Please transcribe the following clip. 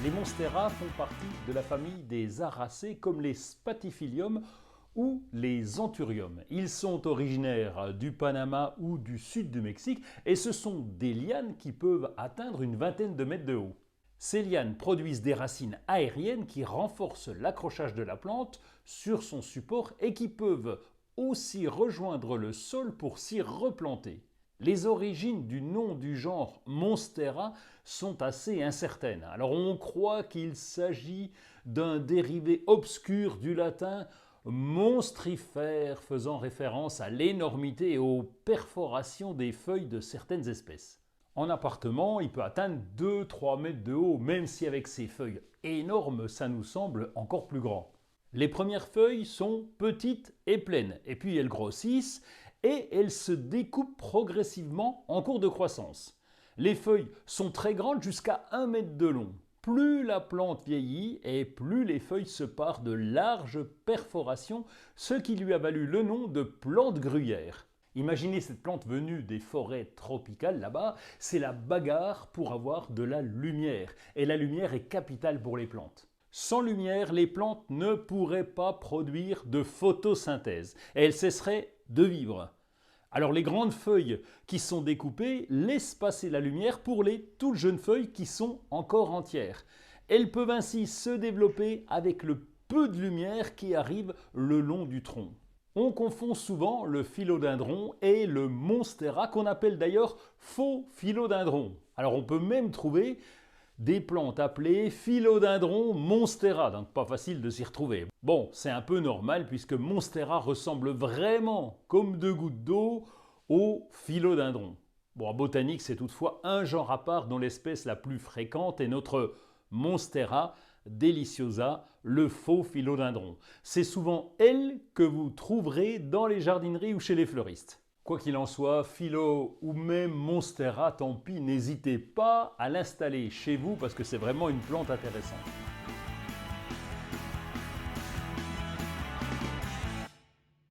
Les monstera font partie de la famille des Aracées comme les Spathiphyllum ou les Anthurium. Ils sont originaires du Panama ou du sud du Mexique et ce sont des lianes qui peuvent atteindre une vingtaine de mètres de haut. Ces lianes produisent des racines aériennes qui renforcent l'accrochage de la plante sur son support et qui peuvent aussi rejoindre le sol pour s'y replanter. Les origines du nom du genre Monstera sont assez incertaines. Alors on croit qu'il s'agit d'un dérivé obscur du latin monstrifère, faisant référence à l'énormité et aux perforations des feuilles de certaines espèces. En appartement, il peut atteindre 2-3 mètres de haut, même si avec ses feuilles énormes, ça nous semble encore plus grand. Les premières feuilles sont petites et pleines, et puis elles grossissent et elles se découpent progressivement en cours de croissance. Les feuilles sont très grandes, jusqu'à 1 mètre de long. Plus la plante vieillit et plus les feuilles se parent de larges perforations, ce qui lui a valu le nom de plante gruyère. Imaginez cette plante venue des forêts tropicales là-bas, c'est la bagarre pour avoir de la lumière. Et la lumière est capitale pour les plantes. Sans lumière, les plantes ne pourraient pas produire de photosynthèse et elles cesseraient de vivre. Alors les grandes feuilles qui sont découpées laissent passer la lumière pour les toutes jeunes feuilles qui sont encore entières. Elles peuvent ainsi se développer avec le peu de lumière qui arrive le long du tronc. On confond souvent le philodendron et le monstera, qu'on appelle d'ailleurs faux philodendron. Alors on peut même trouver des plantes appelées philodendron monstera, donc pas facile de s'y retrouver. Bon, c'est un peu normal puisque monstera ressemble vraiment comme deux gouttes d'eau au philodendron. Bon, en botanique, c'est toutefois un genre à part dont l'espèce la plus fréquente est notre Monstera deliciosa, le faux philodendron. C'est souvent elle que vous trouverez dans les jardineries ou chez les fleuristes. Quoi qu'il en soit, philo ou même monstera, tant pis, n'hésitez pas à l'installer chez vous parce que c'est vraiment une plante intéressante.